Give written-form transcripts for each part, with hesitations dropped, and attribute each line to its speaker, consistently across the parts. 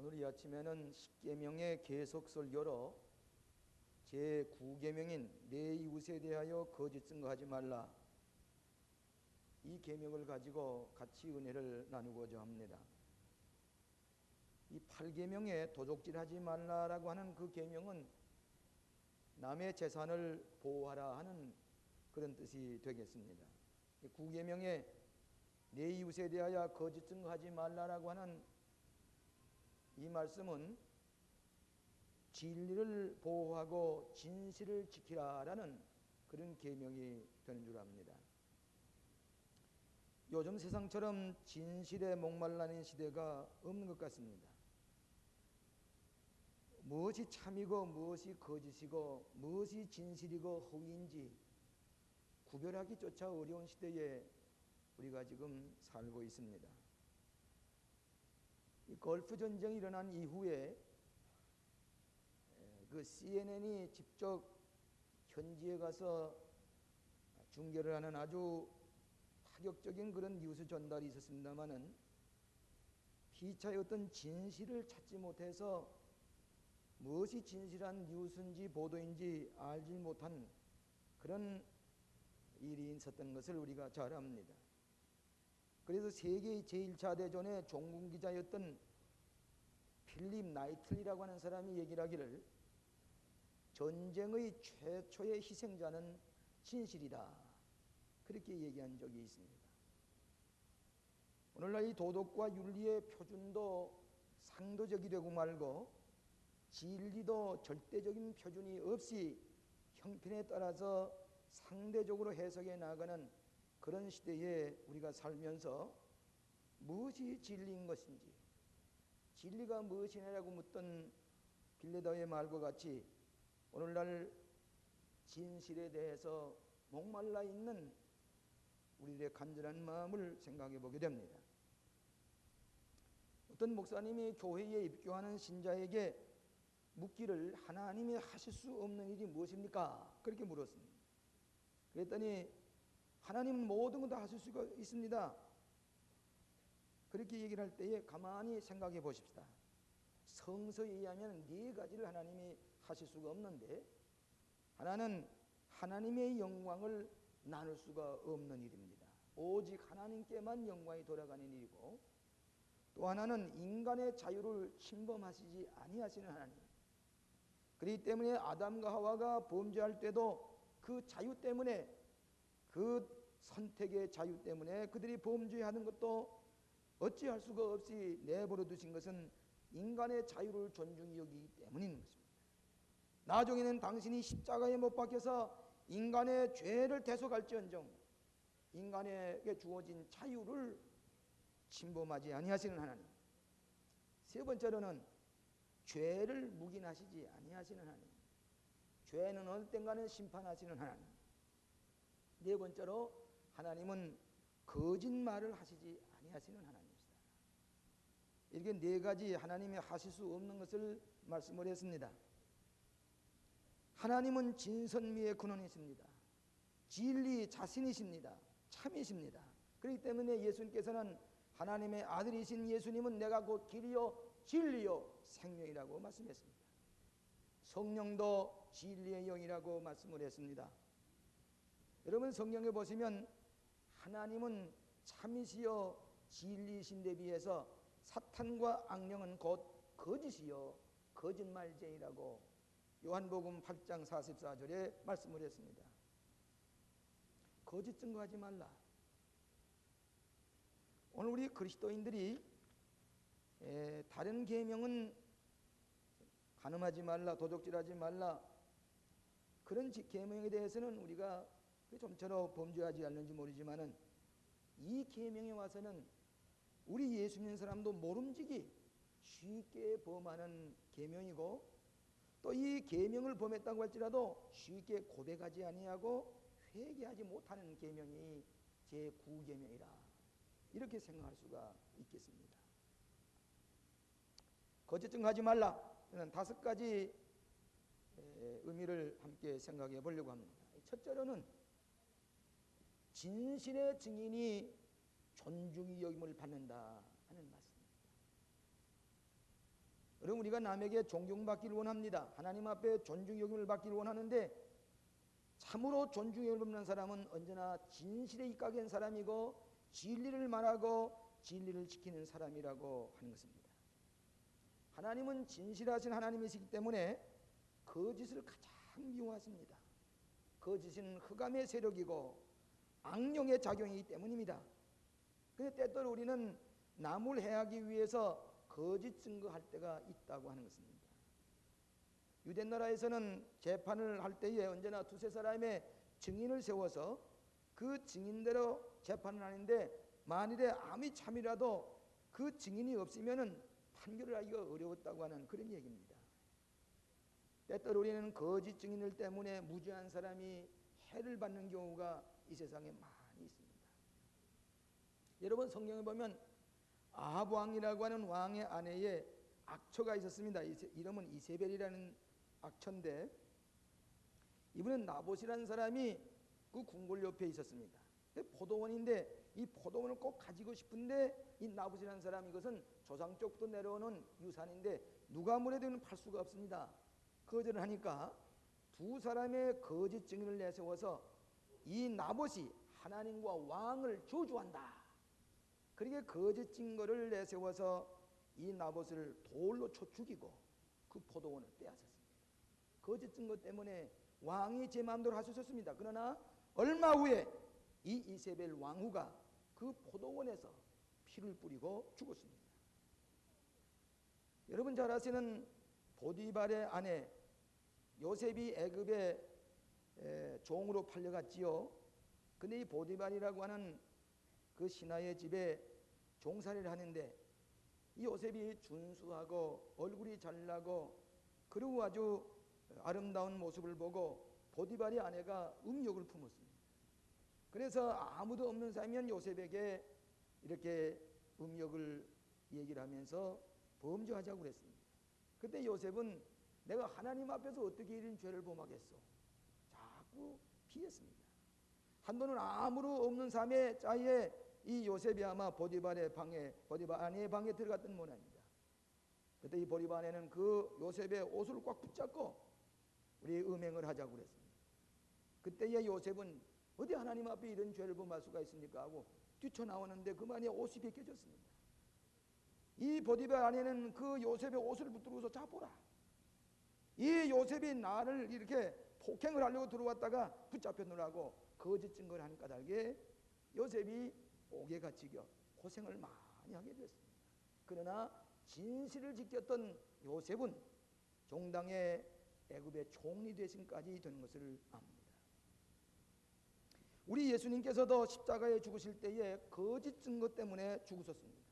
Speaker 1: 오늘 이 아침에는 십계명의 계속 설교로 제9계명인 내 이웃에 대하여 거짓 증거하지 말라, 이 계명을 가지고 같이 은혜를 나누고자 합니다. 이 8계명에 도적질하지 말라라고 하는 그 계명은 남의 재산을 보호하라 하는 그런 뜻이 되겠습니다. 9계명에 내 이웃에 대하여 거짓 증거하지 말라라고 하는 이 말씀은 진리를 보호하고 진실을 지키라라는 그런 계명이 되는 줄 압니다. 요즘 세상처럼 진실에 목말라는 시대가 없는 것 같습니다. 무엇이 참이고 무엇이 거짓이고 무엇이 진실이고 허위인지 구별하기조차 어려운 시대에 우리가 지금 살고 있습니다. 이 걸프 전쟁이 일어난 이후에 그 CNN이 직접 현지에 가서 중계를 하는 아주 파격적인 그런 뉴스 전달이 있었습니다마는 피차의 어떤 진실을 찾지 못해서 무엇이 진실한 뉴스인지 보도인지 알지 못한 그런 일이 있었던 것을 우리가 잘 압니다. 그래서 세계 제1차 대전의 종군기자였던 필립 나이틀리라고 하는 사람이 얘기를 하기를, 전쟁의 최초의 희생자는 진실이다, 그렇게 얘기한 적이 있습니다. 오늘날 이 도덕과 윤리의 표준도 상도적이 되고 말고 진리도 절대적인 표준이 없이 형편에 따라서 상대적으로 해석해 나가는 그런 시대에 우리가 살면서 무엇이 진리인 것인지, 진리가 무엇이냐고 묻던 빌레다의 말과 같이 오늘날 진실에 대해서 목말라 있는 우리들의 간절한 마음을 생각해 보게 됩니다. 어떤 목사님이 교회에 입교하는 신자에게 묻기를, 하나님이 하실 수 없는 일이 무엇입니까? 그렇게 물었습니다. 그랬더니 하나님은 모든 것 다 하실 수가 있습니다, 그렇게 얘기를 할 때에 가만히 생각해 보십시다. 성서에 의하면 네 가지를 하나님이 하실 수가 없는데, 하나는 하나님의 영광을 나눌 수가 없는 일입니다. 오직 하나님께만 영광이 돌아가는 일이고, 또 하나는 인간의 자유를 침범하시지 아니하시는 하나님. 그렇기 때문에 아담과 하와가 범죄할 때도 그 자유 때문에, 그 선택의 자유 때문에 그들이 범죄하는 것도 어찌할 수가 없이 내버려 두신 것은 인간의 자유를 존중히 여기기 때문인 것입니다. 나중에는 당신이 십자가에 못 박혀서 인간의 죄를 대속할지언정 인간에게 주어진 자유를 침범하지 아니하시는 하나님. 세 번째로는 죄를 묵인하시지 아니하시는 하나님. 죄는 어느 때인가는 심판하시는 하나님. 네 번째로 하나님은 거짓말을 하시지 아니하시는 하나님이시다. 이렇게 네 가지 하나님이 하실 수 없는 것을 말씀을 했습니다. 하나님은 진선미의 근원이십니다. 진리 자신이십니다. 참이십니다. 그렇기 때문에 예수님께서는 하나님의 아들이신 예수님은 내가 곧 길이요 진리요 생명이라고 말씀했습니다. 성령도 진리의 영이라고 말씀을 했습니다. 여러분, 성경에 보시면 하나님은 참이시여 진리이신 데 비해서 사탄과 악령은 곧 거짓이요 거짓말쟁이라고 요한복음 8장 44절에 말씀을 했습니다. 거짓 증거하지 말라. 오늘 우리 그리스도인들이 다른 계명은 간음하지 말라, 도적질하지 말라, 그런 계명에 대해서는 우리가 좀처럼 범죄하지 않는지 모르지만은 이 계명에 와서는 우리 예수 믿는 사람도 모름지기 쉽게 범하는 계명이고, 또 이 계명을 범했다고 할지라도 쉽게 고백하지 아니하고 회개하지 못하는 계명이 제9계명이라, 이렇게 생각할 수가 있겠습니다. 거짓 증거하지 말라, 이런 5가지 의미를 함께 생각해 보려고 합니다. 첫째로는 진실의 증인이 존중이 여김을 받는다 하는 말씀입니다. 그럼 우리가 남에게 존경받기를 원합니다. 하나님 앞에 존중 여김을 받기를 원하는데 참으로 존중 여김을 받는 사람은 언제나 진실에 입각한 사람이고 진리를 말하고 진리를 지키는 사람이라고 하는 것입니다. 하나님은 진실하신 하나님이시기 때문에 거짓을 가장 미워하십니다. 거짓은 흑암의 세력이고 악령의 작용이기 때문입니다. 그런데 때때로 우리는 남을 해하기 위해서 거짓 증거할 때가 있다고 하는 것입니다. 유대 나라에서는 재판을 할 때에 언제나 두세 사람의 증인을 세워서 그 증인대로 재판을 하는데 만일에 아무리 참이라도 그 증인이 없으면은 판결을 하기가 어려웠다고 하는 그런 얘기입니다. 때때로 우리는 거짓 증인들 때문에 무죄한 사람이 해를 받는 경우가 이 세상에 많이 있습니다. 여러분 성경에 보면 아합 왕이라고 하는 왕의 아내에 악처가 있었습니다. 이름은 이세벨이라는 악처인데 이분은 나봇이라는 사람이 그 궁궐 옆에 있었습니다. 포도원인데 이 포도원을 꼭 가지고 싶은데 이 나봇이라는 사람 이것은 조상 쪽부터 내려오는 유산인데 누가 뭐래도 팔 수가 없습니다. 거절을 하니까 두 사람의 거짓 증인을 내세워서 이 나봇이 하나님과 왕을 저주한다. 그렇게 거짓 증거를 내세워서 이 나봇을 돌로 쳐 죽이고 그 포도원을 빼앗았습니다. 거짓 증거 때문에 왕이 제 마음대로 할 수 있었습니다. 그러나 얼마 후에 이 이세벨 왕후가 그 포도원에서 피를 뿌리고 죽었습니다. 여러분 잘 아시는 보디발의 아내 요셉이 애굽의 종으로 팔려갔지요. 근데 이 보디발이라고 하는 그 신하의 집에 종살이를 하는데 이 요셉이 준수하고 얼굴이 잘나고 그리고 아주 아름다운 모습을 보고 보디발의 아내가 음욕을 품었습니다. 그래서 아무도 없는 사람이면 요셉에게 이렇게 음욕을 얘기를 하면서 범죄하자고 그랬습니다. 그때 요셉은 내가 하나님 앞에서 어떻게 이런 죄를 범하겠소? 자꾸 피했습니다. 한 번은 아무도 없는 삶의 자리에 이 요셉이 아마 보디발의 방에 보디발 아내의 방에 들어갔던 모양입니다. 그때 이 보디발 아내는 그 요셉의 옷을 꽉 붙잡고 우리 음행을 하자고 그랬습니다. 그때의 요셉은 어디 하나님 앞에 이런 죄를 범할 수가 있습니까 하고 뛰쳐나오는데 그만에 옷이 벗겨졌습니다. 이 보디발 아내는 그 요셉의 옷을 붙들고서 자 보라. 이 요셉이 나를 이렇게 폭행을 하려고 들어왔다가 붙잡혀 놓으라고 거짓 증거를 하는 까닭에 요셉이 옥에 갇히겨 고생을 많이 하게 됐습니다. 그러나 진실을 지켰던 요셉은 종당의 애굽의 총리 대신까지 된 것을 압니다. 우리 예수님께서도 십자가에 죽으실 때에 거짓 증거 때문에 죽으셨습니다.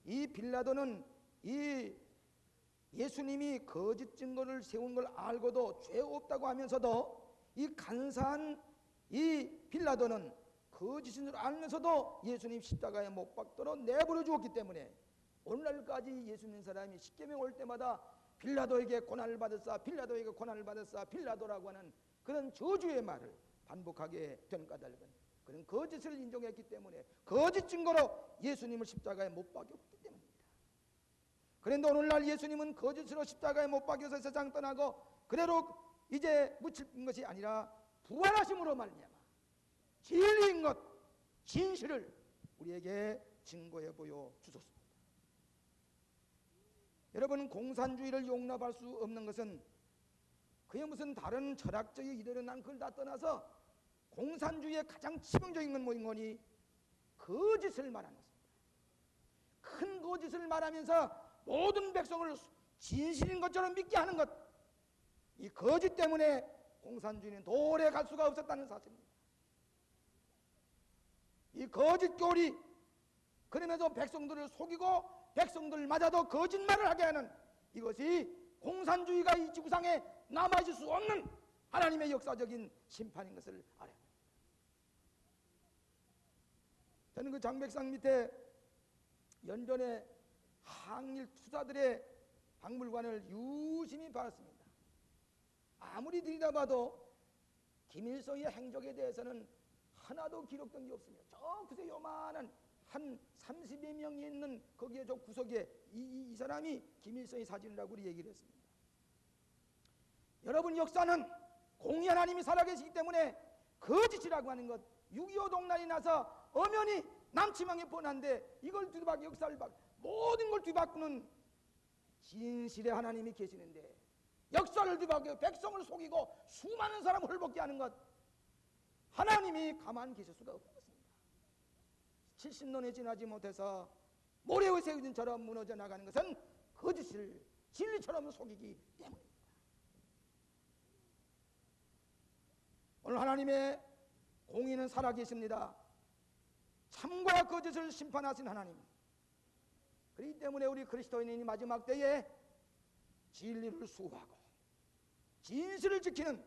Speaker 1: 이 빌라도는 이 예수님이 거짓 증거를 세운 걸 알고도 죄 없다고 하면서도 이 간사한 이 빌라도는 거짓인 줄 알면서도 예수님 십자가에 못 박도록 내버려 주었기 때문에 오늘날까지 예수 믿는 사람이 십계명 올 때마다 빌라도에게 고난을 받았사 빌라도에게 고난을 받았사 빌라도라고 하는 그런 저주의 말을 반복하게 된 까닭은 그런 거짓을 인정했기 때문에 거짓 증거로 예수님을 십자가에 못 박였기 때문입니다. 그런데 오늘날 예수님은 거짓으로 십자가에 못 박여서 세상 떠나고 그대로 이제 묻힌 것이 아니라 부활하심으로 말미암아 진리인 것 진실을 우리에게 증거해 보여 주셨습니다. 여러분 공산주의를 용납할 수 없는 것은 그게 무슨 다른 철학적인 이들은 난 그걸 다 떠나서 공산주의의 가장 치명적인 건 뭐인 거니? 거짓을 말하는 것입니다. 큰 거짓을 말하면서 모든 백성을 진실인 것처럼 믿게 하는 것, 이 거짓 때문에 공산주의는 오래 갈 수가 없었다는 사실입니다. 이 거짓 교리, 그러면서 백성들을 속이고 백성들마저도 거짓말을 하게 하는 이것이 공산주의가 이 지구상에 남아있을 수 없는 하나님의 역사적인 심판인 것을 알아야 합니다. 저는 그 장백상 밑에 연전에 항일 투사들의 박물관을 유심히 봤습니다. 아무리 들여다봐도 김일성의 행적에 대해서는 하나도 기록된 게 없으며 저 그새 요만한 한 30여 명이 있는 거기에 저 구석에 이 사람이 김일성의 사진이라고 얘기를 했습니다. 여러분, 역사는 공의 하나님이 살아계시기 때문에 거짓이라고 하는 것, 6.25 동란이 나서 엄연히 남치망에 뻔한데 이걸 뒤바꾸고 역사를 모든 걸 뒤바꾸는 진실의 하나님이 계시는데 역사를 뒤바꾸고 백성을 속이고 수많은 사람을 홀벗게 하는 것, 하나님이 가만히 계실 수가 없는 것입니다. 70년이 지나지 못해서 모래의 새우들처럼 무너져 나가는 것은 거짓을 진리처럼 속이기 때문입니다. 오늘 하나님의 공의는 살아계십니다. 참과 거짓을 심판하신 하나님, 그렇기 때문에 우리 그리스도인이 마지막 때에 진리를 수호하고 진실을 지키는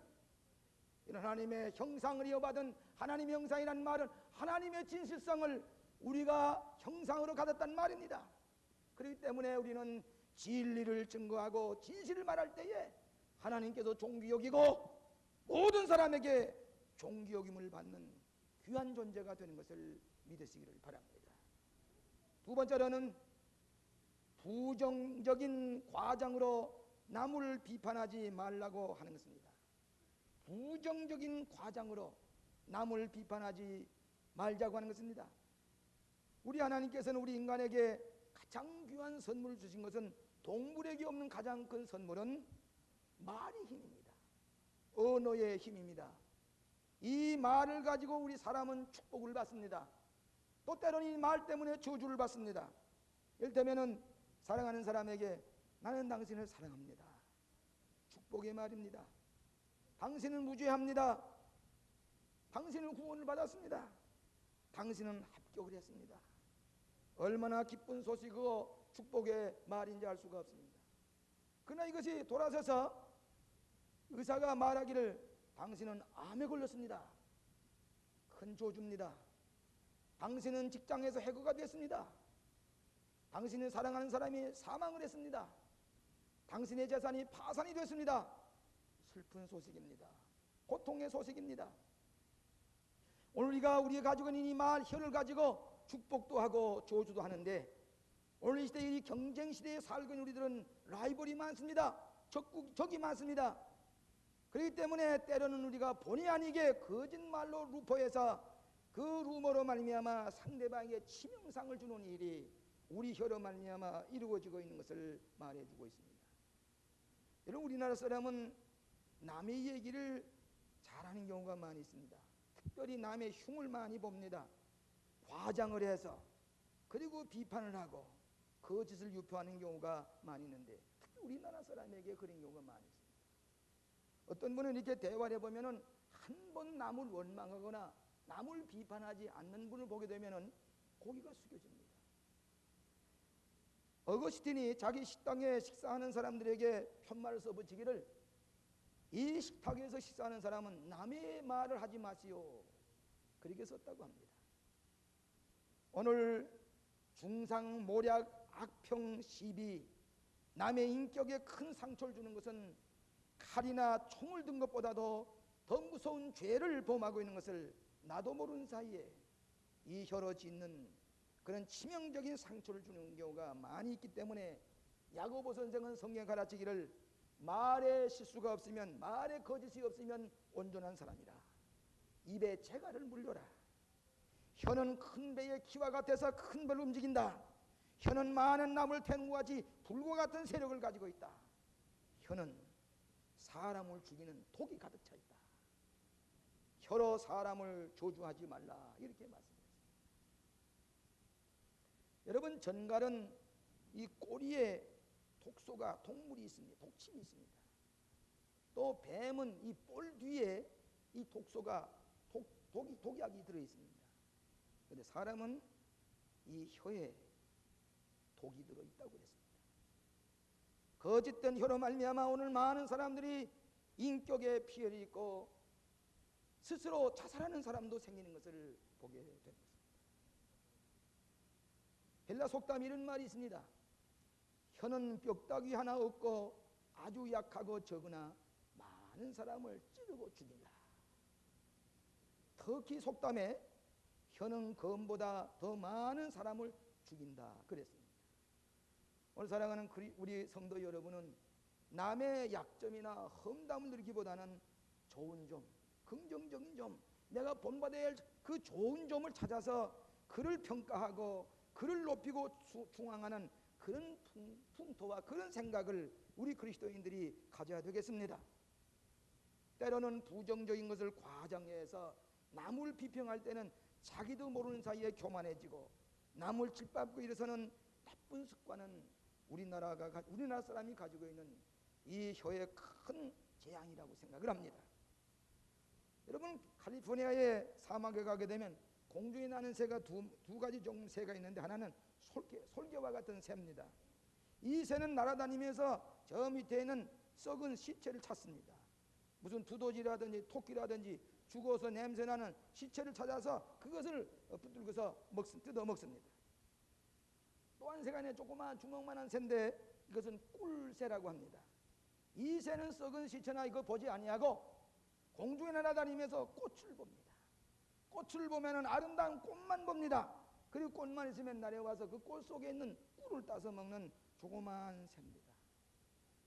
Speaker 1: 이런 하나님의 형상을 이어받은 하나님의 형상이라는 말은 하나님의 진실성을 우리가 형상으로 가졌단 말입니다. 그렇기 때문에 우리는 진리를 증거하고 진실을 말할 때에 하나님께서 존귀 여기고 모든 사람에게 존귀 여김을 받는 귀한 존재가 되는 것을 믿으시기를 바랍니다. 두 번째로는 부정적인 과장으로 남을 비판하지 말라고 하는 것입니다. 부정적인 과장으로 남을 비판하지 말자고 하는 것입니다. 우리 하나님께서는 우리 인간에게 가장 귀한 선물을 주신 것은 동물에게 없는 가장 큰 선물은 말의 힘입니다. 언어의 힘입니다. 이 말을 가지고 우리 사람은 축복을 받습니다. 또 때로는 이 말 때문에 저주를 받습니다. 이를테면 사랑하는 사람에게 나는 당신을 사랑합니다. 축복의 말입니다. 당신은 무죄합니다. 당신은 구원을 받았습니다. 당신은 합격을 했습니다. 얼마나 기쁜 소식이고 축복의 말인지 알 수가 없습니다. 그러나 이것이 돌아서서 의사가 말하기를 당신은 암에 걸렸습니다. 큰 저주입니다. 당신은 직장에서 해고가 됐습니다. 당신은 사랑하는 사람이 사망을 했습니다. 당신의 재산이 파산이 됐습니다. 슬픈 소식입니다. 고통의 소식입니다. 오늘 우리가 가지고 있는 이 말 혀를 가지고 축복도 하고 저주도 하는데, 오늘 이 시대, 이 경쟁 시대에 살고 있는 우리들은 라이벌이 많습니다. 적이 많습니다. 그렇기 때문에 때로는 우리가 본의 아니게 거짓말로 루포해서 그 루머로 말미암아 상대방에게 치명상을 주는 일이 우리 혀로 말미암아 이루어지고 있는 것을 말해주고 있습니다. 여러분, 우리나라 사람은 남의 얘기를 잘하는 경우가 많이 있습니다. 특별히 남의 흉을 많이 봅니다. 과장을 해서, 그리고 비판을 하고 거짓을 유포하는 경우가 많이 있는데, 특히 우리나라 사람에게 그런 경우가 많이 있습니다. 어떤 분은 이렇게 대화를 해보면은 한 번 남을 원망하거나 남을 비판하지 않는 분을 보게 되면은 고개가 숙여집니다. 어거스틴이 자기 식당에 식사하는 사람들에게 편말을 써붙이기를, 이 식탁에서 식사하는 사람은 남의 말을 하지 마시오, 그렇게 썼다고 합니다. 오늘 중상모략, 악평, 시비, 남의 인격에 큰 상처를 주는 것은 칼이나 총을 든 것보다도 더 무서운 죄를 범하고 있는 것을 나도 모르는 사이에 이 혀로 짓는 그런 치명적인 상처를 주는 경우가 많이 있기 때문에 야고보 선생은 성경에 가르치기를, 말에 실수가 없으면, 말에 거짓이 없으면 온전한 사람이라. 입에 재갈을 물려라. 혀는 큰 배의 키와 같아서 큰 배를 움직인다. 혀는 많은 나무를 태우는 것 같이 불과 같은 세력을 가지고 있다. 혀는 사람을 죽이는 독이 가득 차 있다. 혀로 사람을 저주하지 말라, 이렇게 말씀했습니다. 여러분, 전갈은 이 꼬리에 독소가, 독물이 있습니다. 독침이 있습니다. 또 뱀은 이 볼 뒤에 이 독소가, 독약이 들어있습니다. 그런데 사람은 이 혀에 독이 들어있다고 그랬습니다. 거짓된 혀로 말미암아 오늘 많은 사람들이 인격에 피해를 입고 스스로 자살하는 사람도 생기는 것을 보게 되는 것입니다. 헬라 속담에 이런 말이 있습니다. 혀는 뼈다귀 하나 없고 아주 약하고 적으나 많은 사람을 찌르고 죽인다. 특히 속담에 혀는 검보다 더 많은 사람을 죽인다 그랬습니다. 오늘 사랑하는 우리 성도 여러분은 남의 약점이나 험담을 들기보다는 좋은 점, 긍정적인 점, 내가 본받아야 할 그 좋은 점을 찾아서 그를 평가하고 그를 높이고 중앙하는 그런 풍토와 그런 생각을 우리 그리스도인들이 가져야 되겠습니다. 때로는 부정적인 것을 과장해서 남을 비평할 때는 자기도 모르는 사이에 교만해지고 남을 짓밟고 일어서는 나쁜 습관은 우리나라 사람이 가지고 있는 이 혀의 큰 재앙이라고 생각을 합니다. 여러분, 캘리포니아의 사막에 가게 되면 공중에 나는 새가 두 가지 종류 새가 있는데 하나는 솔개와 같은 새입니다. 이 새는 날아다니면서 저 밑에 있는 썩은 시체를 찾습니다. 무슨 두더지라든지 토끼라든지 죽어서 냄새나는 시체를 찾아서 그것을 붙들고서 뜯어 먹습니다. 또 한 새가 있는 조그마한 주먹만한 새인데 이것은 꿀새라고 합니다. 이 새는 썩은 시체나 이거 보지 아니하고 공중에 날아다니면서 꽃을 봅니다. 꽃을 보면은 아름다운 꽃만 봅니다. 그리고 꽃만 있으면 내려와서 그 꽃 속에 있는 꿀을 따서 먹는 조그마한 새입니다.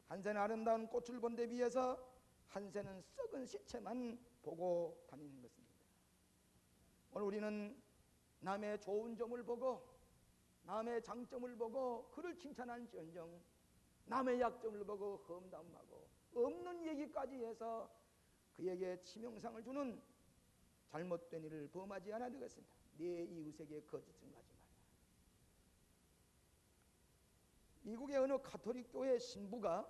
Speaker 1: 한 새는 아름다운 꽃을 본 데 비해서 한 새는 썩은 시체만 보고 다니는 것입니다. 오늘 우리는 남의 좋은 점을 보고 남의 장점을 보고 그를 칭찬할지언정 남의 약점을 보고 험담하고 없는 얘기까지 해서 그에게 치명상을 주는 잘못된 일을 범하지 않아야 되겠습니다. 내 이웃에게 거짓증 하지 마라. 미국의 어느 가톨릭 교회 신부가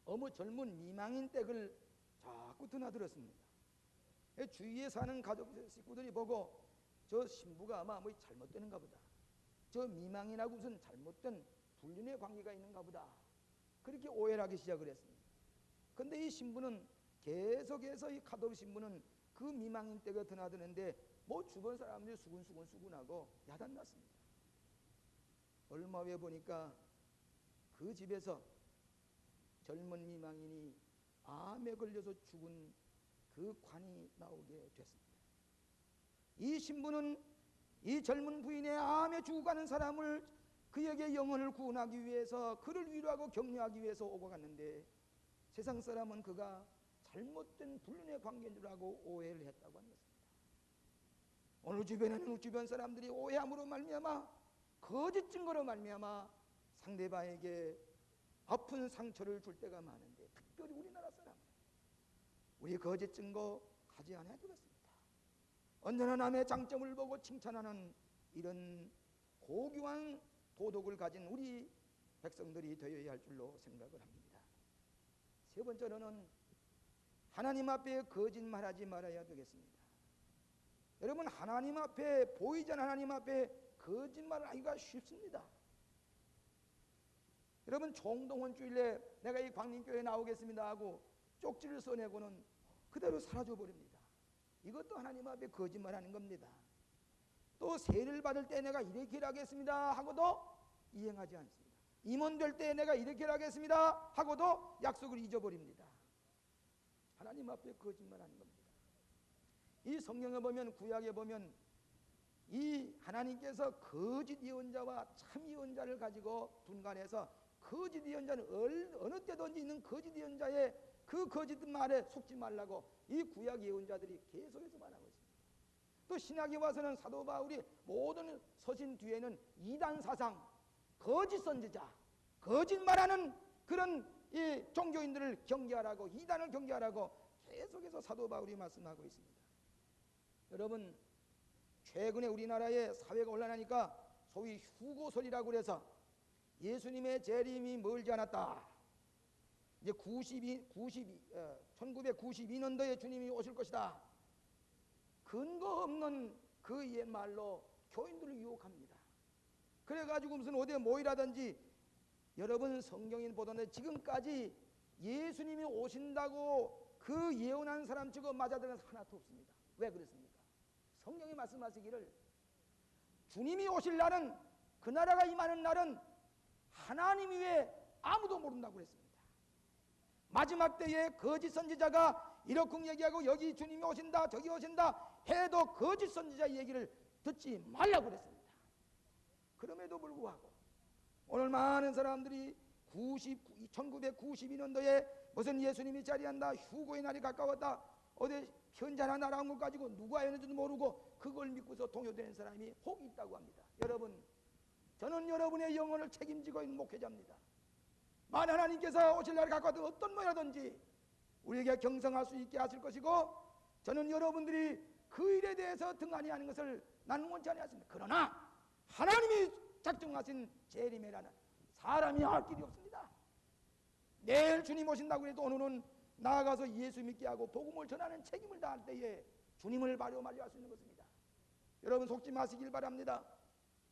Speaker 1: 어느 젊은 미망인 댁을 자꾸 드나들었습니다. 주위에 사는 가족 식구들이 보고 저 신부가 아마 뭐 잘못되는가 보다. 저 미망인하고 무슨 잘못된 불륜의 관계가 있는가 보다. 그렇게 오해를 하기 시작을 했습니다. 그런데 이 신부는 계속해서 이 가톨릭 신부는 그 미망인 댁에 드나드는데 뭐 주변 사람들이 수군수군하고 야단났습니다. 얼마 후에 보니까 그 집에서 젊은 미망인이 암에 걸려서 죽은 그 관이 나오게 됐습니다. 이 신부는 이 젊은 부인의 암에 죽어가는 사람을 그에게 영혼을 구원하기 위해서 그를 위로하고 격려하기 위해서 오고 갔는데 세상 사람은 그가 잘못된 불륜의 관계인 줄 알고 오해를 했다고 하는 것입니다. 오늘 주변에는 주변 사람들이 오해함으로 말미암아 거짓 증거로 말미암아 상대방에게 아픈 상처를 줄 때가 많은데 특별히 우리나라 사람은 우리 거짓 증거 가지 않아야 되겠습니다. 언제나 남의 장점을 보고 칭찬하는 이런 고귀한 도덕을 가진 우리 백성들이 되어야 할 줄로 생각을 합니다. 세 번째로는 하나님 앞에 거짓말하지 말아야 되겠습니다. 여러분, 하나님 앞에 보이지 않는 하나님 앞에 거짓말을 하기가 쉽습니다. 여러분, 총동원 주일에 내가 이 광림교회에 나오겠습니다 하고 쪽지를 써내고는 그대로 사라져 버립니다. 이것도 하나님 앞에 거짓말하는 겁니다. 또 세를 받을 때 내가 이렇게 하겠습니다 하고도 이행하지 않습니다. 임원 될 때 내가 이렇게 하겠습니다 하고도 약속을 잊어버립니다. 하나님 앞에 거짓말하는 겁니다. 이 성경에 보면 구약에 보면 이 하나님께서 거짓 예언자와 참 예언자를 가지고 분간해서 거짓 예언자는 어느 때든지 있는 거짓 예언자의 그 거짓 말에 속지 말라고 이 구약 예언자들이 계속해서 말하고 있습니다. 또 신약에 와서는 사도 바울이 모든 서신 뒤에는 이단 사상, 거짓 선지자, 거짓말하는 그런 이 종교인들을 경계하라고, 이단을 경계하라고 계속해서 사도 바울이 말씀하고 있습니다. 여러분, 최근에 우리나라의 사회가 온란하니까 소위 휴고설이라고 그래서 예수님의 재림이 멀지 않았다. 이제 1992년도에 주님이 오실 것이다. 근거 없는 그 옛말로 교인들을 유혹합니다. 그래가지고 무슨 어디에 모이라든지 여러분 성경인 보던데 지금까지 예수님이 오신다고 그 예언한 사람 치고 맞아들은 하나도 없습니다. 왜 그렇습니까? 성경이 말씀하시기를 주님이 오실 날은 그 나라가 임하는 날은 하나님 외에 아무도 모른다고 그랬습니다. 마지막 때에 거짓 선지자가 이렇게 얘기하고 여기 주님이 오신다 저기 오신다 해도 거짓 선지자 얘기를 듣지 말라고 그랬습니다. 그럼에도 불구하고 오늘 많은 사람들이 1992년도에 무슨 예수님이 자리한다, 휴거의 날이 가까웠다, 어디 현자나 날아온 것 가지고 누가 했는지도 모르고 그걸 믿고서 동요되는 사람이 혹 있다고 합니다. 여러분, 저는 여러분의 영혼을 책임지고 있는 목회자입니다. 만약 하나님께서 오실 날이 가까워도 어떤 모양이든지 우리에게 경성할 수 있게 하실 것이고, 저는 여러분들이 그 일에 대해서 등한히 하는 것을 나는 원치 않습니다. 그러나 하나님이 작정하신 재림이라는 사람이 할 길이 없습니다. 내일 주님 오신다고 해도 오늘은 나아가서 예수 믿게 하고 복음을 전하는 책임을 다할 때에 주님을 바로 맞이할 수 있는 것입니다. 여러분, 속지 마시길 바랍니다.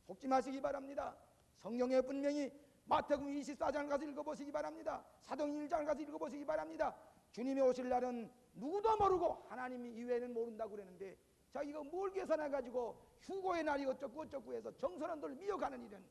Speaker 1: 속지 마시기 바랍니다. 성경에 분명히 마태복음 24장을 가서 읽어보시기 바랍니다. 사도행 1장을 가서 읽어보시기 바랍니다. 주님이 오실 날은 누구도 모르고 하나님 이외에는 모른다고 그러는데, 자, 이거 뭘 계산해가지고 휴거의 날이 어쩌고 어쩌고 해서 정선원들을 미워가는 일은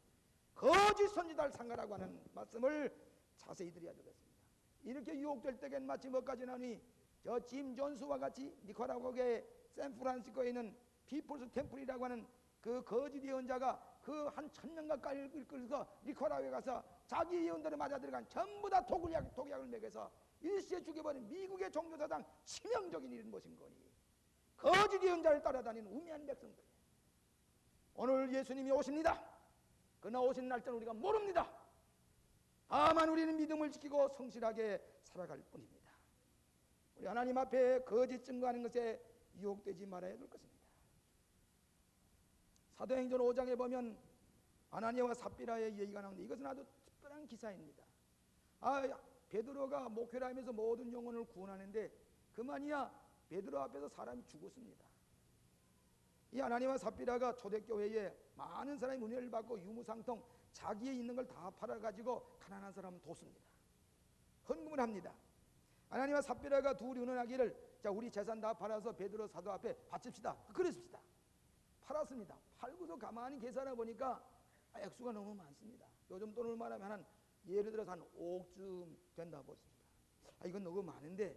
Speaker 1: 거짓 선지자를 상가라고 하는 말씀을 자세히 드려야 되겠습니다. 이렇게 유혹될 때겐 마치 뭐까지 나니, 저 짐 존스와 같이 니카라과의 샌프란시스코에 있는 피플스 템플이라고 하는 그 거짓 예언자가 그 한 1000년 가까이 이끌어서 니카라과에 가서 자기 예언대로 맞아 들어간 전부 다 독약을 먹여서 일시에 죽여버린 미국의 종교사상 치명적인 일은 무엇인 거니? 거짓 예언자를 따라다니는 우매한 백성들. 오늘 예수님이 오십니다. 그러나 오신 날짜는 우리가 모릅니다. 다만 우리는 믿음을 지키고 성실하게 살아갈 뿐입니다. 우리 하나님 앞에 거짓 증거하는 것에 유혹되지 말아야 될 것입니다. 사도행전 5장에 보면 아나니아와 삽비라의 얘기가 나오는데, 이것은 아주 특별한 기사입니다. 베드로가 목회를 하면서 모든 영혼을 구원하는데 그만이야 베드로 앞에서 사람이 죽었습니다. 이 아나니아와 삽비라가 초대교회에 많은 사람이 은혜를 받고 유무상통 자기의 있는 걸 다 팔아가지고 가난한 사람을 돕습니다. 헌금을 합니다. 아나니아와 삽비라가 둘이 의논하기를, 자, 우리 재산 다 팔아서 베드로 사도 앞에 바칩시다. 그랬습니다. 팔았습니다. 팔고서 가만히 계산해 보니까 액수가 너무 많습니다. 요즘 돈을 말하면 한 예를 들어서 한 5억쯤 된다 보십니다. 이건 너무 많은데,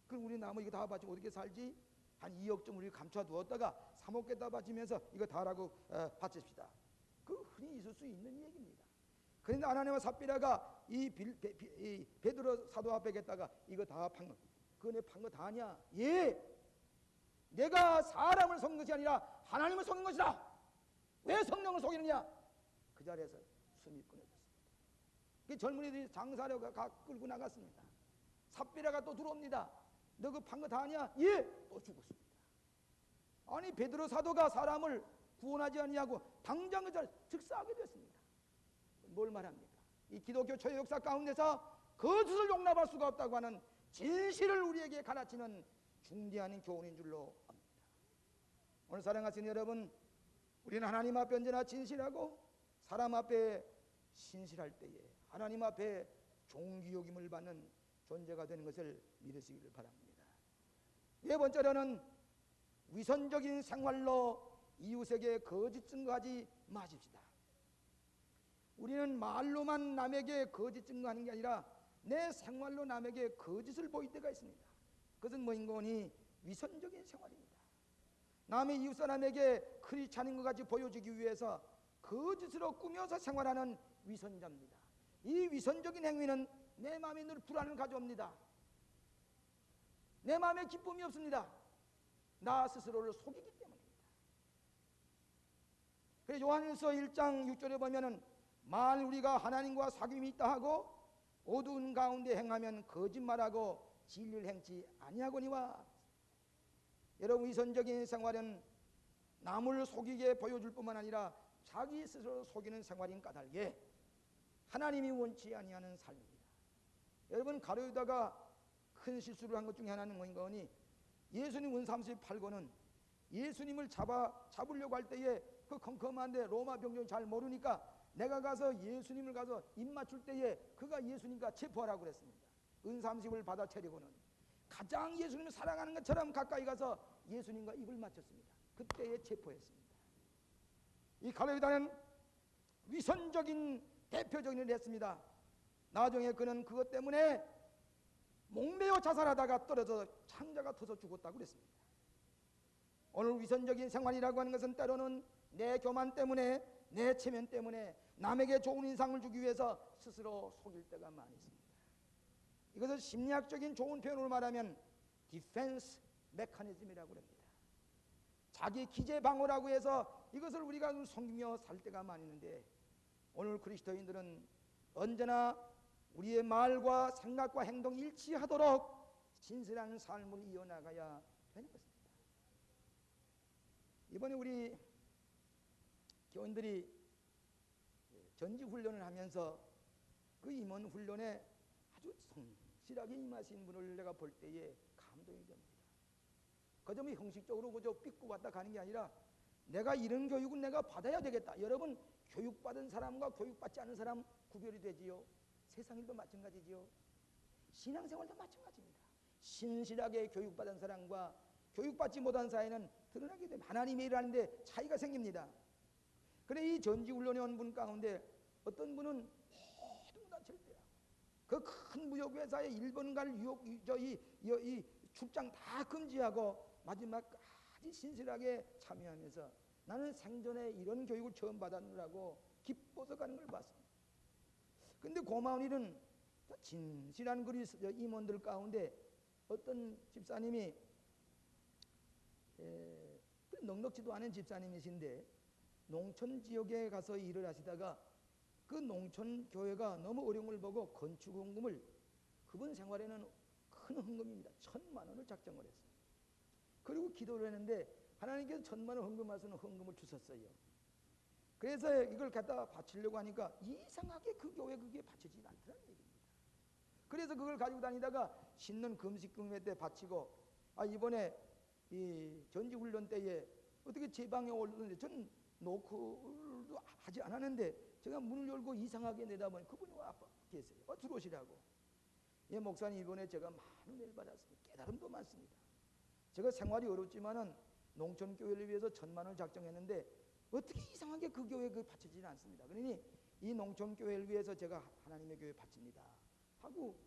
Speaker 1: 그럼 우리 나무 이거 다 바치고 어떻게 살지? 한 2억쯤 우리 감춰두었다가 3억 개 다 바치면서 이거 다라고 바칩시다. 그 흔히 있을 수 있는 얘기입니다. 그런데 아나니아와 삽비라가 이 베드로 사도 앞에 겠다가 이거 다 판 거, 그거 내 판 거 다 아냐? 예, 내가 사람을 속인 것이 아니라 하나님을 속인 것이다. 왜 성령을 속이느냐? 그 자리에서 숨이 끊어졌습니다. 그 젊은이들이 장사료가 끌고 나갔습니다. 삽비라가 또 들어옵니다. 너 그 판 거 다 아냐? 예, 또 죽었습니다. 아니, 베드로 사도가 사람을 구원하지 아니하고 당장 그 자리에 즉사하게 됐습니다. 뭘 말합니까? 이 기독교 초유 역사 가운데서 거짓을 용납할 수가 없다고 하는 진실을 우리에게 가르치는 중대한 교훈인 줄로 압니다. 오늘 사랑하시는 여러분, 우리는 하나님 앞에 언제나 진실하고 사람 앞에 신실할 때에 하나님 앞에 존귀 여김을 받는 존재가 되는 것을 믿으시기를 바랍니다. 네 번째로는 위선적인 생활로 이웃에게 거짓 증거하지 마십시다. 우리는 말로만 남에게 거짓 증거하는 게 아니라 내 생활로 남에게 거짓을 보일 때가 있습니다. 그것은 뭐인 거니? 위선적인 생활입니다. 남의 이웃 사람에게 크리스찬인 것 같이 보여주기 위해서 거짓으로 꾸며서 생활하는 위선자입니다. 이 위선적인 행위는 내 마음에 늘 불안을 가져옵니다. 내 마음에 기쁨이 없습니다. 나 스스로를 속이기 때문입니다. 그래서 요한일서 1장 6절에 보면은, 만일 우리가 하나님과 사귐이 있다 하고 어두운 가운데 행하면 거짓말하고 진리를 행치 아니하거니와. 여러분, 위선적인 생활은 남을 속이게 보여줄 뿐만 아니라 자기 스스로 속이는 생활인 까닭에 하나님이 원치 아니하는 삶입니다. 여러분, 가룟유다가 큰 실수를 한 것 중에 하나는 뭐인가 하니, 예수님 은 38권은 예수님을 잡으려고 할 때에 그 컴컴한데 로마 병정이 잘 모르니까 내가 가서 예수님을 가서 입 맞출 때에 그가 예수님과 체포하라고 그랬습니다. 은30을 받아채려고는 가장 예수님을 사랑하는 것처럼 가까이 가서 예수님과 입을 맞췄습니다. 그때에 체포했습니다. 이 가룟유다는 위선적인 대표적인 일을 했습니다. 나중에 그는 그것 때문에 목매어 자살하다가 떨어져 창자가 터서 죽었다고 그랬습니다. 오늘 위선적인 생활이라고 하는 것은 때로는 내 교만 때문에, 내 체면 때문에, 남에게 좋은 인상을 주기 위해서 스스로 속일 때가 많이 있습니다. 이것을 심리학적인 좋은 표현으로 말하면 디펜스 메커니즘이라고 합니다. 자기 기재 방어라고 해서 이것을 우리가 섬기며 살 때가 많이 있는데, 오늘 그리스도인들은 언제나 우리의 말과 생각과 행동이 일치하도록 신실한 삶을 이어나가야 되는 것입니다. 이번에 우리 교인들이 전지훈련을 하면서 그 임원 훈련에 아주 성실하게 임하신 분을 내가 볼 때에 감동이 됩니다. 그 점이 형식적으로 그저 삐고 왔다 가는 게 아니라 내가 이런 교육은 내가 받아야 되겠다. 여러분, 교육받은 사람과 교육받지 않은 사람 구별이 되지요. 세상일도 마찬가지지요. 신앙생활도 마찬가지입니다. 신실하게 교육받은 사람과 교육받지 못한 사이는 드러나게 되면 하나님의 일을 하는데 차이가 생깁니다. 그래, 이 전지훈련에 온 분 가운데 어떤 분은 모든 다 절대하고 그 큰 무역회사의 1번갈 이 출장 다 금지하고 마지막까지 신실하게 참여하면서 나는 생전에 이런 교육을 처음 받았느라고 기뻐서 가는 걸 봤습니다. 근데 고마운 일은 진실한 그리스도 임원들 가운데 어떤 집사님이 넉넉지도 않은 집사님이신데 농촌 지역에 가서 일을 하시다가 그 농촌 교회가 너무 어려움을 보고 건축 헌금을, 그분 생활에는 큰 헌금입니다. 1,000만 원을 작정을 했어요. 그리고 기도를 했는데 하나님께서 1,000만 원 헌금하시는 헌금을 주셨어요. 그래서 이걸 갖다 바치려고 하니까 이상하게 그 교회 그게 바치지 않더라는 얘기입니다. 그래서 그걸 가지고 다니다가 신년 금식금회 때 바치고, 이번에 이 전지훈련 때에 어떻게 제 방에 올렸는데 전 노크도 하지 않았는데 제가 문을 열고 이상하게 내다보니 그분이 와 계세요. 들어오시라고. 예, 목사님, 이번에 제가 많은 은혜를 받았습니다. 깨달음도 많습니다. 제가 생활이 어렵지만은 농촌교회를 위해서 1,000만 원을 작정했는데 어떻게 이상하게 그 교회에 바치지는 않습니다. 그러니 이 농촌교회를 위해서 제가 하나님의 교회에 바칩니다 하고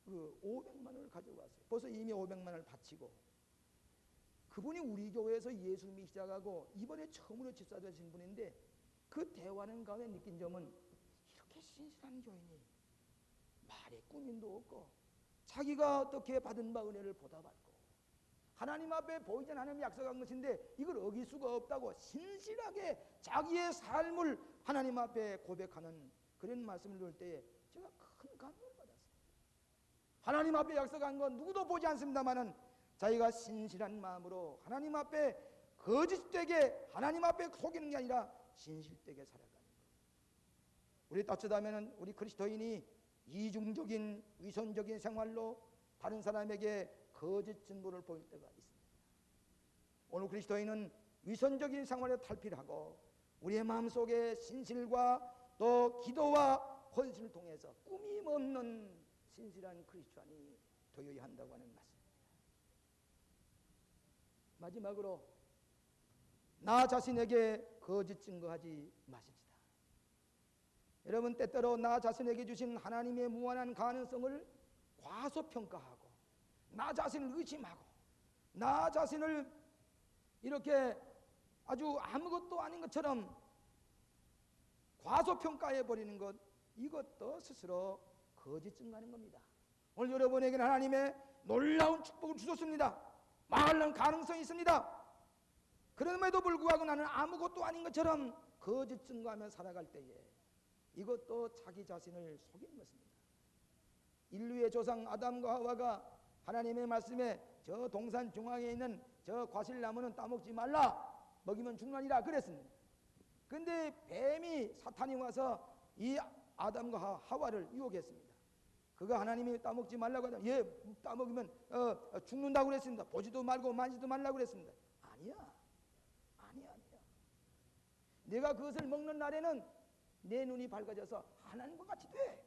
Speaker 1: 그 500만 원을 가져왔어요. 벌써 이미 500만 원을 바치고, 그분이 우리 교회에서 예수 믿기 시작하고 이번에 처음으로 집사 되신 분인데 그 대화하는 가운데 느낀 점은 이렇게 신실한 교인이 말에 꾸밈도 없고 자기가 어떻게 받은 바 은혜를 보답받고 하나님 앞에 보이지 않는 하나님이 약속한 것인데 이걸 어길 수가 없다고 신실하게 자기의 삶을 하나님 앞에 고백하는 그런 말씀을 들을 때에 제가 큰 감동을 받았습니다. 하나님 앞에 약속한 건 누구도 보지 않습니다마는 자기가 신실한 마음으로 하나님 앞에 거짓되게 하나님 앞에 속이는 게 아니라 신실되게 살아가는 것. 우리 따뜻하면 우리 그리스도인이 이중적인 위선적인 생활로 다른 사람에게 거짓 증거를 보일 때가 있습니다. 오늘 그리스도인은 위선적인 생활에 탈피하고 우리의 마음속에 신실과 또 기도와 헌신을 통해서 꾸밈 없는 신실한 크리스찬이 되어야 한다고 하는 말씀입니다. 마지막으로 나 자신에게 거짓 증거하지 마십시다. 여러분, 때때로 나 자신에게 주신 하나님의 무한한 가능성을 과소평가하고 나 자신을 의심하고 나 자신을 이렇게 아주 아무것도 아닌 것처럼 과소평가해 버리는 것, 이것도 스스로 거짓 증거하는 겁니다. 오늘 여러분에게는 하나님의 놀라운 축복을 주셨습니다. 말하는 가능성이 있습니다. 그럼에도 불구하고 나는 아무것도 아닌 것처럼 거짓 증거하며 살아갈 때에 이것도 자기 자신을 속이는 것입니다. 인류의 조상 아담과 하와가 하나님의 말씀에 저 동산 중앙에 있는 저 과실나무는 따먹지 말라, 먹이면 죽느니라 그랬습니다. 근데 뱀이, 사탄이 와서 이 아담과 하와를 유혹했습니다. 그거 하나님이 따먹지 말라고 하다, 예, 따먹으면 죽는다고 그랬습니다. 보지도 말고 만지도 말라고 그랬습니다. 아니야. 내가 그것을 먹는 날에는 내 눈이 밝아져서 하나님과 같이 돼.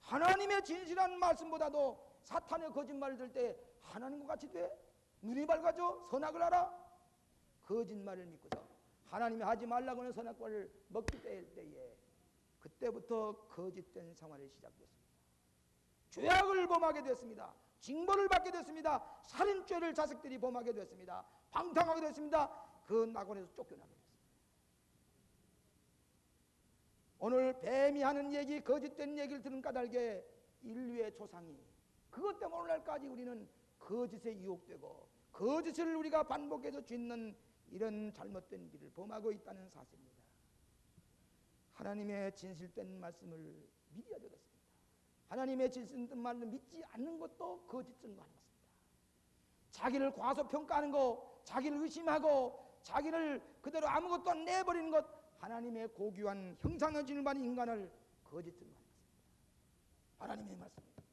Speaker 1: 하나님의 진실한 말씀보다도 사탄의 거짓말을 들을 때 하나님과 같이 돼. 눈이 밝아져. 선악을 알아. 거짓말을 믿고서 하나님이 하지 말라고 하는 선악과를 먹기 때에 그때부터 거짓된 생활이 시작됐습니다. 죄악을 범하게 됐습니다. 징벌을 받게 됐습니다. 살인죄를 자식들이 범하게 됐습니다. 방탕하게 됐습니다. 그 낙원에서 쫓겨나게 됐습니다. 오늘 뱀이 하는 얘기, 거짓된 얘기를 들은 까닭에 인류의 조상이 그것 때문에 오늘날까지 우리는 거짓에 유혹되고 거짓을 우리가 반복해서 짓는 이런 잘못된 길을 범하고 있다는 사실입니다. 하나님의 진실된 말씀을 믿어야 되겠습니다. 하나님의 진실된 말을 믿지 않는 것도 거짓 증거하는 것입니다. 자기를 과소평가하는 것, 자기를 의심하고 자기를 그대로 아무것도 안 내버리는 것, 하나님의 고귀한 형상을 지니는 인간을 거짓 증거하는 것입니다. 하나님의 말씀을 믿고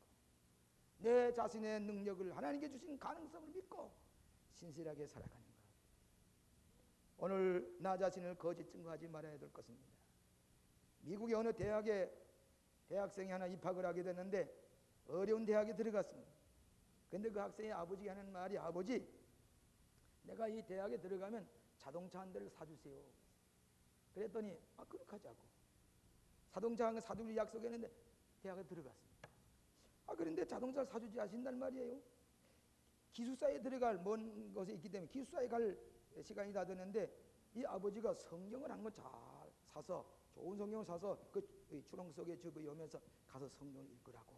Speaker 1: 내 자신의 능력을 하나님께 주신 가능성을 믿고 신실하게 살아가는 것. 오늘 나 자신을 거짓 증거하지 말아야 될 것입니다. 미국의 어느 대학에 대학생이 하나 입학을 하게 됐는데 어려운 대학에 들어갔습니다. 그런데 그 학생의 아버지가 하는 말이, 아버지, 내가 이 대학에 들어가면 자동차 한 대를 사주세요. 그랬더니 그렇게 하자고. 자동차 한 대 사주기로 약속했는데 대학에 들어갔습니다. 그런데 자동차를 사주지 하신단 말이에요. 기숙사에 들어갈 먼 곳에 있기 때문에 기숙사에 갈 시간이 다 됐는데 이 아버지가 성경을 한 권 잘 사서, 좋은 성경을 사서 그 주렁 속에 접어오면서 가서 성경을 읽으라고.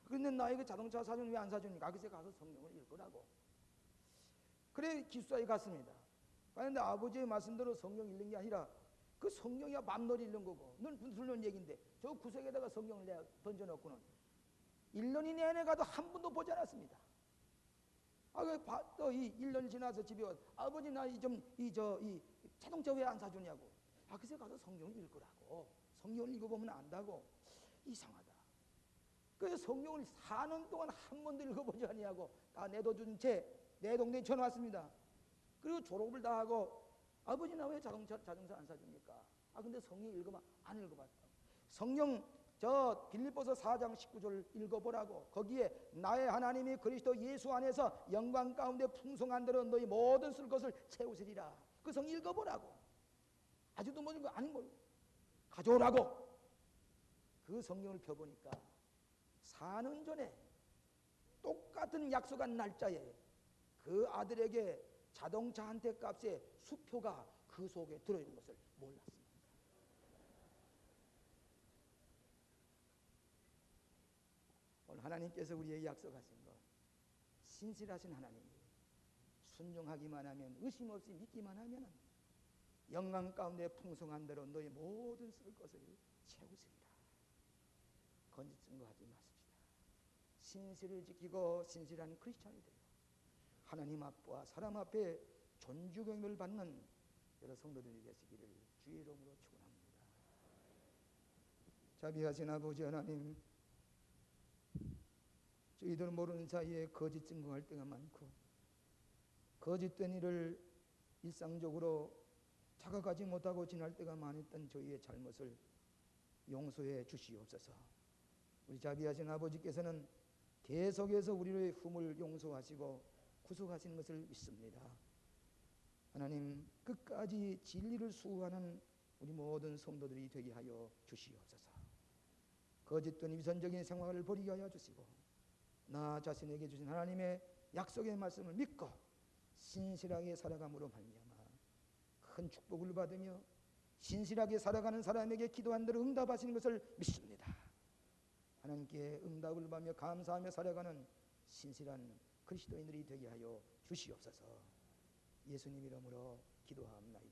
Speaker 1: 그런데 나에게 자동차 사주는 왜 안 사줍니까? 글쎄 가서 성경을 읽으라고. 그래 기숙사에 갔습니다. 그런데 아버지의 말씀대로 성경 읽는 게 아니라 그 성경이야 맘놀이 읽는 거고, 넌 무슨 얘기인데 저 구석에다가 성경을 내가 던져놓고는 1년이 내내 가도 한 번도 보지 않았습니다. 또 이 1년이 지나서 집에 와서 아버지 나 이 자동차 왜 안 사주냐고. 글쎄 가서 성경을 읽으라고. 성경을 읽어보면 안다고. 이상하다. 그래서 성경을 4년 동안 한 번도 읽어보지 아니하고 다 내둬준 채 내 동네에 쳐놨습니다. 그리고 졸업을 다 하고 아버지 나 왜 자동차 안 사줍니까? 근데 성경 읽으면 안 읽어봤다. 성경 저 빌립보서 4장 19절 읽어보라고. 거기에 나의 하나님이 그리스도 예수 안에서 영광 가운데 풍성한 대로 너희 모든 쓸 것을 채우시리라. 그 성경 읽어보라고. 아직도 뭐지 아닌 걸 가져오라고. 그 성경을 펴보니까 4년 전에 똑같은 약속한 날짜에 그 아들에게 자동차 한 대 값의 수표가 그 속에 들어있는 것을 몰랐습니다. 오늘 하나님께서 우리에게 약속하신 것, 신실하신 하나님이 순종하기만 하면, 의심 없이 믿기만 하면 영광 가운데 풍성한 대로 너희 모든 쓸 것을 채우시리라. 거짓 증거하지 마십시다. 신실을 지키고 신실한 크리스천이 되어 하나님 앞과 사람 앞에 존중을 받는 여러 성도들이 되시기를 주의 이름으로 축원합니다. 자비하신 아버지 하나님, 저희들 모르는 사이에 거짓 증거할 때가 많고 거짓된 일을 일상적으로 자각하지 못하고 지날 때가 많았던 저희의 잘못을 용서해 주시옵소서. 우리 자비하신 아버지께서는 계속해서 우리의 흠을 용서하시고 구속하시는 것을 믿습니다. 하나님, 끝까지 진리를 수호하는 우리 모든 성도들이 되게 하여 주시옵소서. 거짓된 위선적인 생활을 버리게 하여 주시고 나 자신에게 주신 하나님의 약속의 말씀을 믿고 신실하게 살아감으로 말미암아 큰 축복을 받으며 신실하게 살아가는 사람에게 기도한 대로 응답하시는 것을 믿습니다. 하나님께 응답을 받으며 감사하며 살아가는 신실한 그리스도인들이 되게 하여 주시옵소서. 예수님 이름으로 기도하옵나이다.